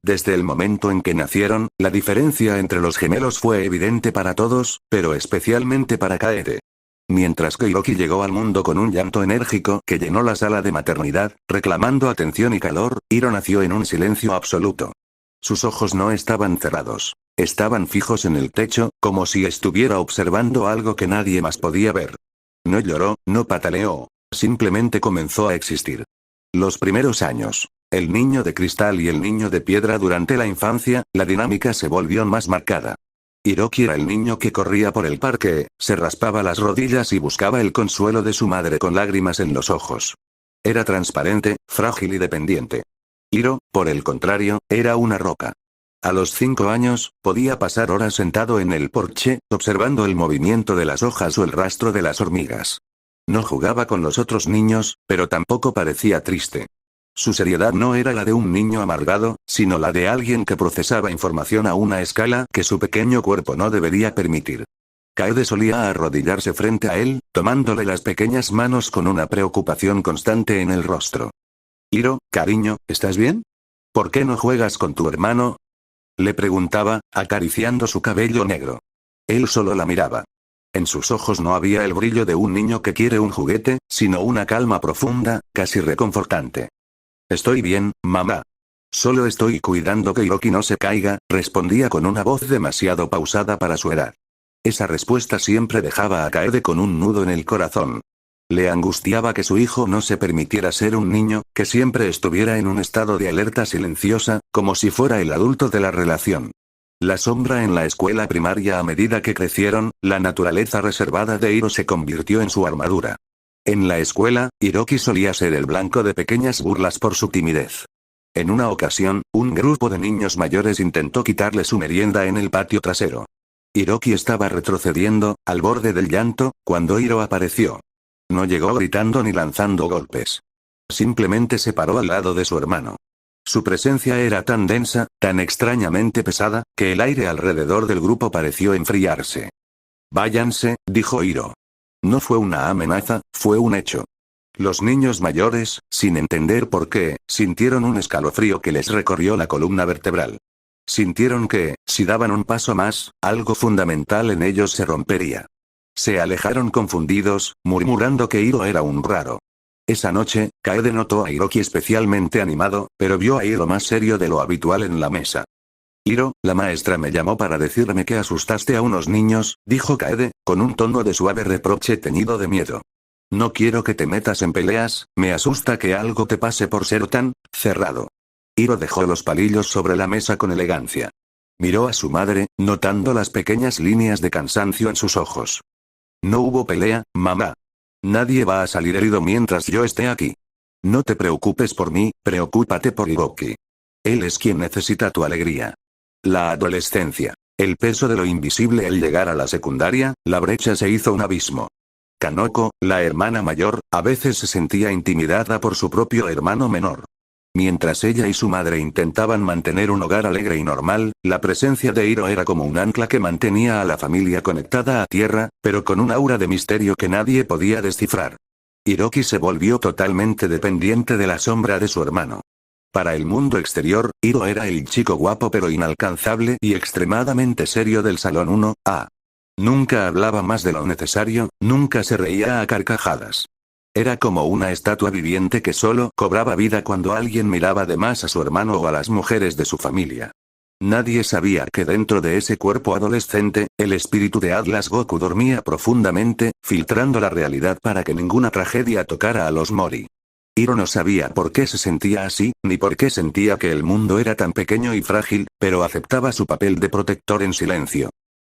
Desde el momento en que nacieron, la diferencia entre los gemelos fue evidente para todos, pero especialmente para Kaede. Mientras que Hiroki llegó al mundo con un llanto enérgico que llenó la sala de maternidad, reclamando atención y calor, Hiro nació en un silencio absoluto. Sus ojos no estaban cerrados. Estaban fijos en el techo, como si estuviera observando algo que nadie más podía ver. No lloró, no pataleó. Simplemente comenzó a existir. Los primeros años. El niño de cristal y el niño de piedra durante la infancia, la dinámica se volvió más marcada. Hiroki era el niño que corría por el parque, se raspaba las rodillas y buscaba el consuelo de su madre con lágrimas en los ojos. Era transparente, frágil y dependiente. Hiro, por el contrario, era una roca. A los 5 años, podía pasar horas sentado en el porche, observando el movimiento de las hojas o el rastro de las hormigas. No jugaba con los otros niños, pero tampoco parecía triste. Su seriedad no era la de un niño amargado, sino la de alguien que procesaba información a una escala que su pequeño cuerpo no debería permitir. Kaede solía arrodillarse frente a él, tomándole las pequeñas manos con una preocupación constante en el rostro. Hiro, cariño, ¿estás bien? ¿Por qué no juegas con tu hermano? Le preguntaba, acariciando su cabello negro. Él solo la miraba. En sus ojos no había el brillo de un niño que quiere un juguete, sino una calma profunda, casi reconfortante. Estoy bien, mamá. Solo estoy cuidando que Hiroki no se caiga, respondía con una voz demasiado pausada para su edad. Esa respuesta siempre dejaba a Kaede con un nudo en el corazón. Le angustiaba que su hijo no se permitiera ser un niño, que siempre estuviera en un estado de alerta silenciosa, como si fuera el adulto de la relación. La sombra en la escuela primaria. A medida que crecieron, la naturaleza reservada de Hiro se convirtió en su armadura. En la escuela, Hiroki solía ser el blanco de pequeñas burlas por su timidez. En una ocasión, un grupo de niños mayores intentó quitarle su merienda en el patio trasero. Hiroki estaba retrocediendo, al borde del llanto, cuando Hiro apareció. No llegó gritando ni lanzando golpes. Simplemente se paró al lado de su hermano. Su presencia era tan densa, tan extrañamente pesada, que el aire alrededor del grupo pareció enfriarse. Váyanse, dijo Hiro. No fue una amenaza, fue un hecho. Los niños mayores, sin entender por qué, sintieron un escalofrío que les recorrió la columna vertebral. Sintieron que, si daban un paso más, algo fundamental en ellos se rompería. Se alejaron confundidos, murmurando que Hiro era un raro. Esa noche, Kaede notó a Hiroki especialmente animado, pero vio a Hiro más serio de lo habitual en la mesa. Hiro, la maestra me llamó para decirme que asustaste a unos niños, dijo Kaede, con un tono de suave reproche teñido de miedo. No quiero que te metas en peleas, me asusta que algo te pase por ser tan cerrado. Hiro dejó los palillos sobre la mesa con elegancia. Miró a su madre, notando las pequeñas líneas de cansancio en sus ojos. No hubo pelea, mamá. Nadie va a salir herido mientras yo esté aquí. No te preocupes por mí, preocúpate por Hiroki. Él es quien necesita tu alegría. La adolescencia. El peso de lo invisible al llegar a la secundaria, la brecha se hizo un abismo. Kanoko, la hermana mayor, a veces se sentía intimidada por su propio hermano menor. Mientras ella y su madre intentaban mantener un hogar alegre y normal, la presencia de Hiro era como un ancla que mantenía a la familia conectada a tierra, pero con un aura de misterio que nadie podía descifrar. Hiroki se volvió totalmente dependiente de la sombra de su hermano. Para el mundo exterior, Hiro era el chico guapo pero inalcanzable y extremadamente serio del salón 1A. Nunca hablaba más de lo necesario, nunca se reía a carcajadas. Era como una estatua viviente que solo cobraba vida cuando alguien miraba de más a su hermano o a las mujeres de su familia. Nadie sabía que dentro de ese cuerpo adolescente, el espíritu de Atlas Goku dormía profundamente, filtrando la realidad para que ninguna tragedia tocara a los Mori. Hiro no sabía por qué se sentía así, ni por qué sentía que el mundo era tan pequeño y frágil, pero aceptaba su papel de protector en silencio.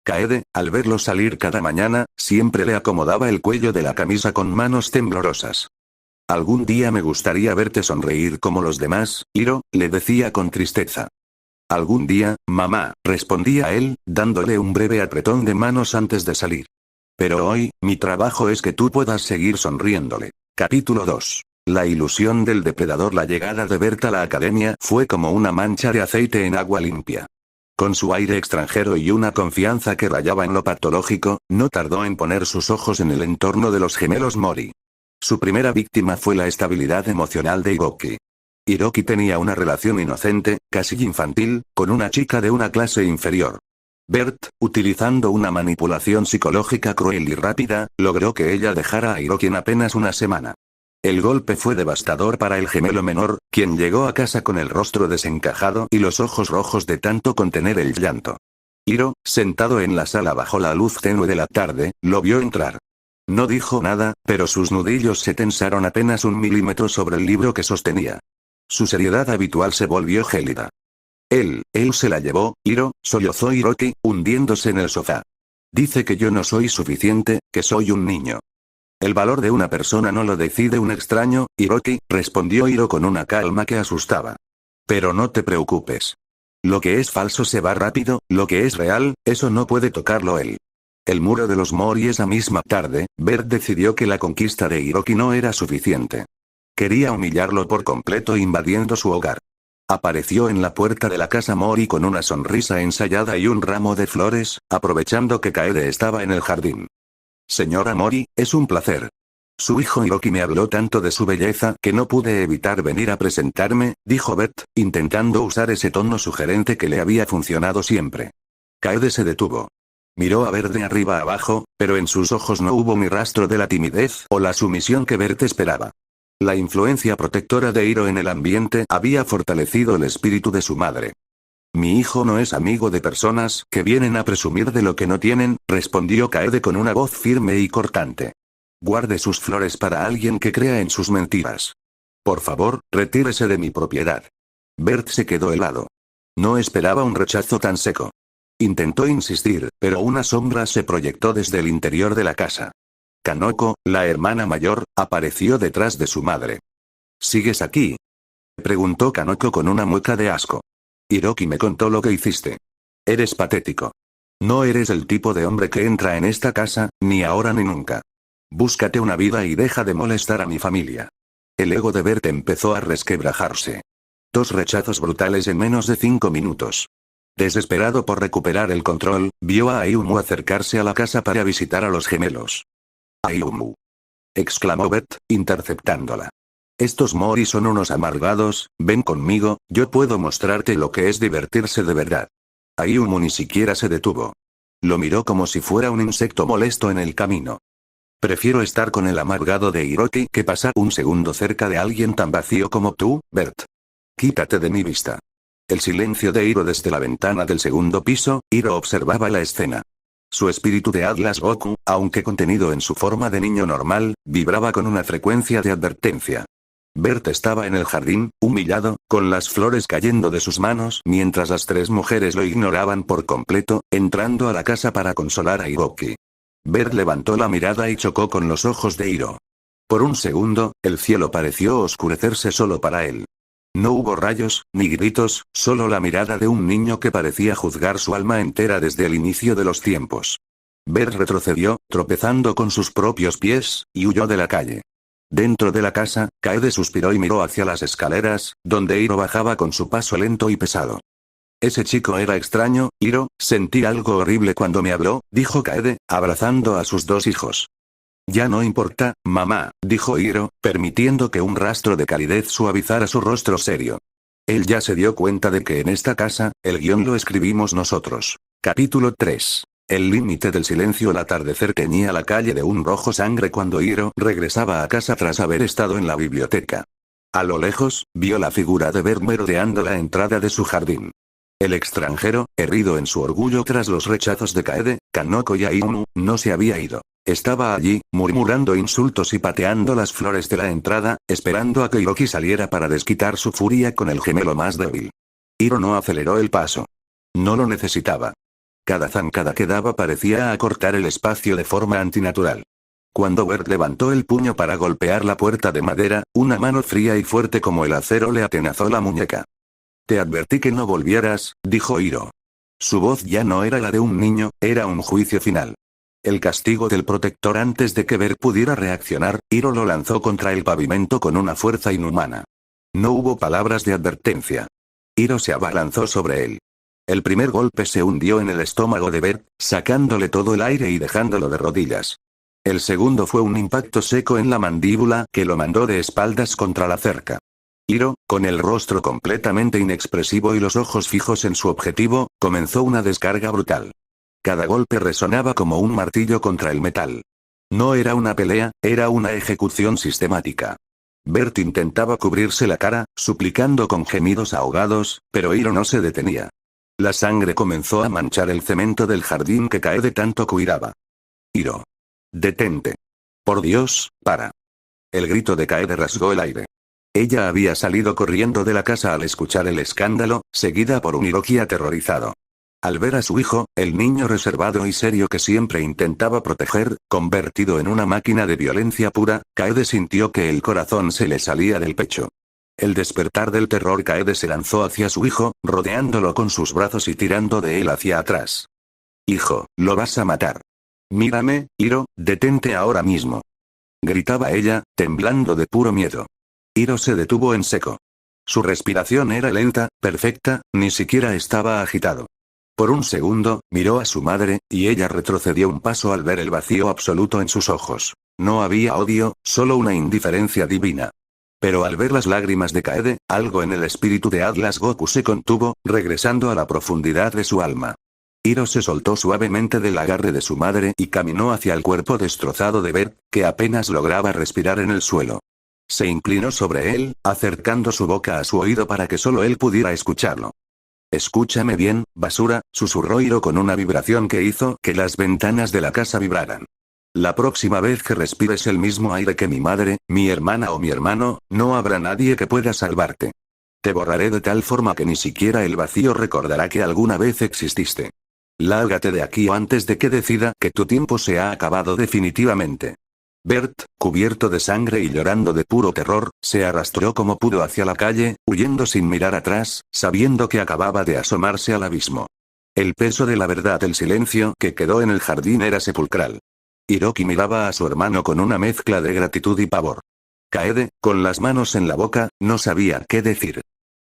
Kaede, al verlo salir cada mañana, siempre le acomodaba el cuello de la camisa con manos temblorosas. Algún día me gustaría verte sonreír como los demás, Hiro, le decía con tristeza. Algún día, mamá, respondía él, dándole un breve apretón de manos antes de salir. Pero hoy, mi trabajo es que tú puedas seguir sonriéndole. Capítulo 2. La ilusión del depredador. La llegada de Berta a la academia fue como una mancha de aceite en agua limpia. Con su aire extranjero y una confianza que rayaba en lo patológico, no tardó en poner sus ojos en el entorno de los gemelos Mori. Su primera víctima fue la estabilidad emocional de Hiroki. Hiroki tenía una relación inocente, casi infantil, con una chica de una clase inferior. Bert, utilizando una manipulación psicológica cruel y rápida, logró que ella dejara a Hiroki en apenas una semana. El golpe fue devastador para el gemelo menor, quien llegó a casa con el rostro desencajado y los ojos rojos de tanto contener el llanto. Hiro, sentado en la sala bajo la luz tenue de la tarde, lo vio entrar. No dijo nada, pero sus nudillos se tensaron apenas 1 milímetro sobre el libro que sostenía. Su seriedad habitual se volvió gélida. Él se la llevó, Hiro, sollozó Hiroki, hundiéndose en el sofá. Dice que yo no soy suficiente, que soy un niño. El valor de una persona no lo decide un extraño, Hiroki, respondió Hiro con una calma que asustaba. Pero no te preocupes. Lo que es falso se va rápido, lo que es real, eso no puede tocarlo él. El muro de los Mori esa misma tarde, Bert decidió que la conquista de Hiroki no era suficiente. Quería humillarlo por completo invadiendo su hogar. Apareció en la puerta de la casa Mori con una sonrisa ensayada y un ramo de flores, aprovechando que Kaede estaba en el jardín. Señora Mori, es un placer. Su hijo Hiroki me habló tanto de su belleza que no pude evitar venir a presentarme, dijo Bert, intentando usar ese tono sugerente que le había funcionado siempre. Kaede se detuvo. Miró a Bert de arriba a abajo, pero en sus ojos no hubo ni rastro de la timidez o la sumisión que Bert esperaba. La influencia protectora de Hiro en el ambiente había fortalecido el espíritu de su madre. Mi hijo no es amigo de personas que vienen a presumir de lo que no tienen, respondió Kaede con una voz firme y cortante. Guarde sus flores para alguien que crea en sus mentiras. Por favor, retírese de mi propiedad. Bert se quedó helado. No esperaba un rechazo tan seco. Intentó insistir, pero una sombra se proyectó desde el interior de la casa. Kanoko, la hermana mayor, apareció detrás de su madre. ¿Sigues aquí?, preguntó Kanoko con una mueca de asco. Hiroki me contó lo que hiciste. Eres patético. No eres el tipo de hombre que entra en esta casa, ni ahora ni nunca. Búscate una vida y deja de molestar a mi familia. El ego de Bert empezó a resquebrajarse. 2 rechazos brutales en menos de 5 minutos. Desesperado por recuperar el control, vio a Ayumu acercarse a la casa para visitar a los gemelos. Ayumu, exclamó Bert, interceptándola. Estos Mori son unos amargados, ven conmigo, yo puedo mostrarte lo que es divertirse de verdad. Ayumu ni siquiera se detuvo. Lo miró como si fuera un insecto molesto en el camino. Prefiero estar con el amargado de Hiroki que pasar un segundo cerca de alguien tan vacío como tú, Bert. Quítate de mi vista. El silencio de Hiro desde la ventana del segundo piso, Hiro observaba la escena. Su espíritu de Atlas Goku, aunque contenido en su forma de niño normal, vibraba con una frecuencia de advertencia. Bert estaba en el jardín, humillado, con las flores cayendo de sus manos mientras las 3 mujeres lo ignoraban por completo, entrando a la casa para consolar a Hiroki. Bert levantó la mirada y chocó con los ojos de Hiro. Por un segundo, el cielo pareció oscurecerse solo para él. No hubo rayos, ni gritos, solo la mirada de un niño que parecía juzgar su alma entera desde el inicio de los tiempos. Bert retrocedió, tropezando con sus propios pies, y huyó de la calle. Dentro de la casa, Kaede suspiró y miró hacia las escaleras, donde Hiro bajaba con su paso lento y pesado. Ese chico era extraño, Hiro, sentí algo horrible cuando me habló, dijo Kaede, abrazando a sus 2 hijos. Ya no importa, mamá, dijo Hiro, permitiendo que un rastro de calidez suavizara su rostro serio. Él ya se dio cuenta de que en esta casa, el guión lo escribimos nosotros. Capítulo 3. El límite del silencio. Al atardecer teñía la calle de un rojo sangre cuando Hiro regresaba a casa tras haber estado en la biblioteca. A lo lejos, vio la figura de Bert merodeando la entrada de su jardín. El extranjero, herido en su orgullo tras los rechazos de Kaede, Kanoko y Ayumu, no se había ido. Estaba allí, murmurando insultos y pateando las flores de la entrada, esperando a que Hiroki saliera para desquitar su furia con el gemelo más débil. Hiro no aceleró el paso. No lo necesitaba. Cada zancada que daba parecía acortar el espacio de forma antinatural. Cuando Bert levantó el puño para golpear la puerta de madera, una mano fría y fuerte como el acero le atenazó la muñeca. Te advertí que no volvieras, dijo Hiro. Su voz ya no era la de un niño, era un juicio final. El castigo del protector. Antes de que Bert pudiera reaccionar, Hiro lo lanzó contra el pavimento con una fuerza inhumana. No hubo palabras de advertencia. Hiro se abalanzó sobre él. El primer golpe se hundió en el estómago de Bert, sacándole todo el aire y dejándolo de rodillas. El segundo fue un impacto seco en la mandíbula que lo mandó de espaldas contra la cerca. Hiro, con el rostro completamente inexpresivo y los ojos fijos en su objetivo, comenzó una descarga brutal. Cada golpe resonaba como un martillo contra el metal. No era una pelea, era una ejecución sistemática. Bert intentaba cubrirse la cara, suplicando con gemidos ahogados, pero Hiro no se detenía. La sangre comenzó a manchar el cemento del jardín que Kaede tanto cuidaba. Hiro. Detente. Por Dios, para. El grito de Kaede rasgó el aire. Ella había salido corriendo de la casa al escuchar el escándalo, seguida por un Hiroki aterrorizado. Al ver a su hijo, el niño reservado y serio que siempre intentaba proteger, convertido en una máquina de violencia pura, Kaede sintió que el corazón se le salía del pecho. El despertar del terror, Kaede se lanzó hacia su hijo, rodeándolo con sus brazos y tirando de él hacia atrás. Hijo, lo vas a matar. Mírame, Hiro, detente ahora mismo. Gritaba ella, temblando de puro miedo. Hiro se detuvo en seco. Su respiración era lenta, perfecta, ni siquiera estaba agitado. Por un segundo, miró a su madre, y ella retrocedió un paso al ver el vacío absoluto en sus ojos. No había odio, solo una indiferencia divina. Pero al ver las lágrimas de Kaede, algo en el espíritu de Atlas Goku se contuvo, regresando a la profundidad de su alma. Hiro se soltó suavemente del agarre de su madre y caminó hacia el cuerpo destrozado de Bert, que apenas lograba respirar en el suelo. Se inclinó sobre él, acercando su boca a su oído para que solo él pudiera escucharlo. Escúchame bien, basura, susurró Hiro con una vibración que hizo que las ventanas de la casa vibraran. La próxima vez que respires el mismo aire que mi madre, mi hermana o mi hermano, no habrá nadie que pueda salvarte. Te borraré de tal forma que ni siquiera el vacío recordará que alguna vez exististe. Lárgate de aquí antes de que decida que tu tiempo se ha acabado definitivamente. Bert, cubierto de sangre y llorando de puro terror, se arrastró como pudo hacia la calle, huyendo sin mirar atrás, sabiendo que acababa de asomarse al abismo. El peso de la verdad del silencio que quedó en el jardín era sepulcral. Hiroki miraba a su hermano con una mezcla de gratitud y pavor. Kaede, con las manos en la boca, no sabía qué decir.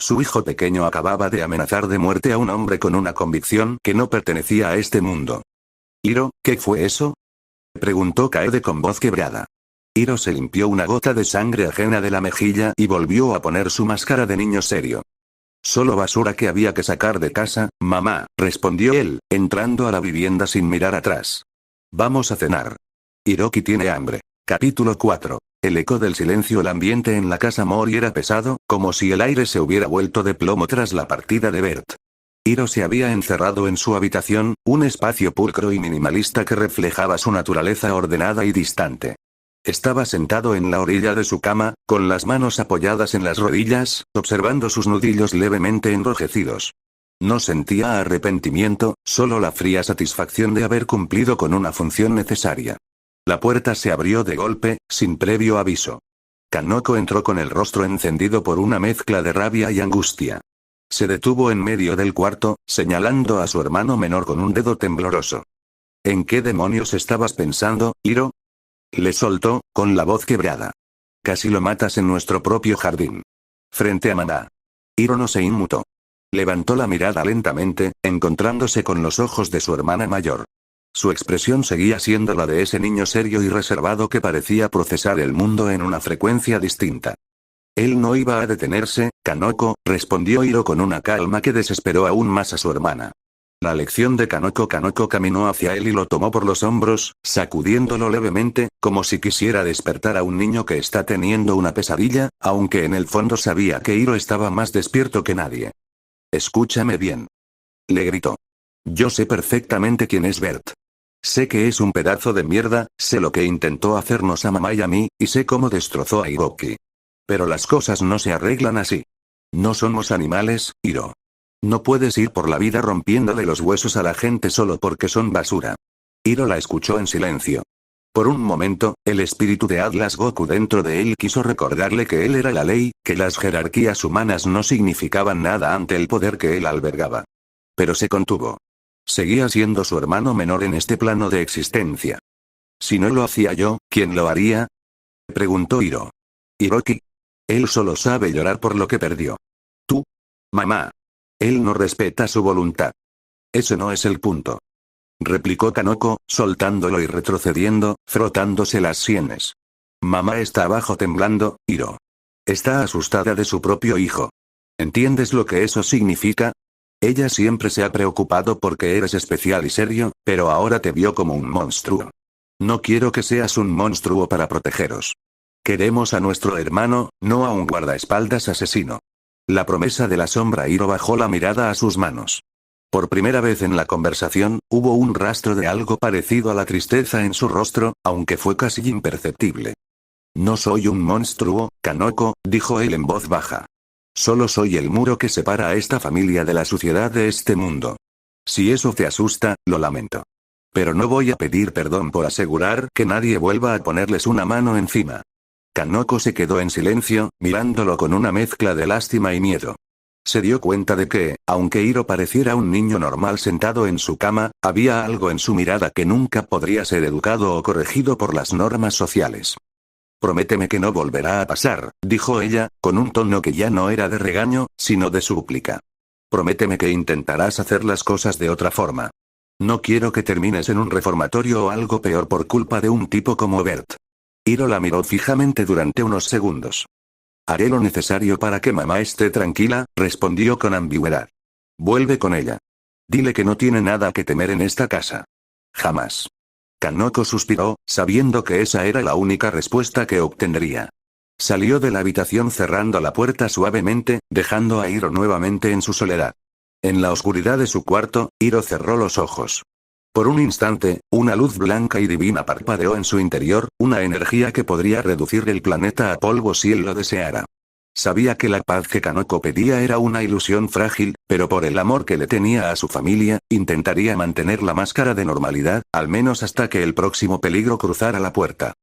Su hijo pequeño acababa de amenazar de muerte a un hombre con una convicción que no pertenecía a este mundo. Hiro, ¿qué fue eso?, preguntó Kaede con voz quebrada. Hiro se limpió una gota de sangre ajena de la mejilla y volvió a poner su máscara de niño serio. Solo basura que había que sacar de casa, mamá, respondió él, entrando a la vivienda sin mirar atrás. Vamos a cenar. Hiroki tiene hambre. Capítulo 4. El eco del silencio. El ambiente en la casa Mori era pesado, como si el aire se hubiera vuelto de plomo tras la partida de Bert. Hiro se había encerrado en su habitación, un espacio pulcro y minimalista que reflejaba su naturaleza ordenada y distante. Estaba sentado en la orilla de su cama, con las manos apoyadas en las rodillas, observando sus nudillos levemente enrojecidos. No sentía arrepentimiento, solo la fría satisfacción de haber cumplido con una función necesaria. La puerta se abrió de golpe, sin previo aviso. Kanoko entró con el rostro encendido por una mezcla de rabia y angustia. Se detuvo en medio del cuarto, señalando a su hermano menor con un dedo tembloroso. ¿En qué demonios estabas pensando, Hiro?, le soltó, con la voz quebrada. Casi lo matas en nuestro propio jardín. Frente a mamá. Hiro no se inmutó. Levantó la mirada lentamente, encontrándose con los ojos de su hermana mayor. Su expresión seguía siendo la de ese niño serio y reservado que parecía procesar el mundo en una frecuencia distinta. Él no iba a detenerse, Kanoko, respondió Hiro con una calma que desesperó aún más a su hermana. La lección de Kanoko. Kanoko caminó hacia él y lo tomó por los hombros, sacudiéndolo levemente, como si quisiera despertar a un niño que está teniendo una pesadilla, aunque en el fondo sabía que Hiro estaba más despierto que nadie. Escúchame bien. Le gritó. Yo sé perfectamente quién es Bert. Sé que es un pedazo de mierda, sé lo que intentó hacernos a mamá y a mí, y sé cómo destrozó a Hiroki. Pero las cosas no se arreglan así. No somos animales, Hiro. No puedes ir por la vida rompiéndole los huesos a la gente solo porque son basura. Hiro la escuchó en silencio. Por un momento, el espíritu de Atlas Goku dentro de él quiso recordarle que él era la ley, que las jerarquías humanas no significaban nada ante el poder que él albergaba. Pero se contuvo. Seguía siendo su hermano menor en este plano de existencia. Si no lo hacía yo, ¿quién lo haría?, preguntó Hiro. Hiroki. Él solo sabe llorar por lo que perdió. Tú. Mamá. Él no respeta su voluntad. Ese no es el punto. Replicó Kanoko, soltándolo y retrocediendo, frotándose las sienes. Mamá está abajo temblando, Hiro. Está asustada de su propio hijo. ¿Entiendes lo que eso significa? Ella siempre se ha preocupado porque eres especial y serio, pero ahora te vio como un monstruo. No quiero que seas un monstruo para protegeros. Queremos a nuestro hermano, no a un guardaespaldas asesino. La promesa de la sombra Hiro bajó la mirada a sus manos. Por primera vez en la conversación, hubo un rastro de algo parecido a la tristeza en su rostro, aunque fue casi imperceptible. No soy un monstruo, Kanoko, dijo él en voz baja. Solo soy el muro que separa a esta familia de la suciedad de este mundo. Si eso te asusta, lo lamento. Pero no voy a pedir perdón por asegurar que nadie vuelva a ponerles una mano encima. Kanoko se quedó en silencio, mirándolo con una mezcla de lástima y miedo. Se dio cuenta de que, aunque Hiro pareciera un niño normal sentado en su cama, había algo en su mirada que nunca podría ser educado o corregido por las normas sociales. Prométeme que no volverá a pasar, dijo ella, con un tono que ya no era de regaño, sino de súplica. Prométeme que intentarás hacer las cosas de otra forma. No quiero que termines en un reformatorio o algo peor por culpa de un tipo como Bert. Hiro la miró fijamente durante unos segundos. Haré lo necesario para que mamá esté tranquila, respondió con ambigüedad. Vuelve con ella. Dile que no tiene nada que temer en esta casa. Jamás. Kanoko suspiró, sabiendo que esa era la única respuesta que obtendría. Salió de la habitación cerrando la puerta suavemente, dejando a Hiro nuevamente en su soledad. En la oscuridad de su cuarto, Hiro cerró los ojos. Por un instante, una luz blanca y divina parpadeó en su interior, una energía que podría reducir el planeta a polvo si él lo deseara. Sabía que la paz que Kanoko pedía era una ilusión frágil, pero por el amor que le tenía a su familia, intentaría mantener la máscara de normalidad, al menos hasta que el próximo peligro cruzara la puerta.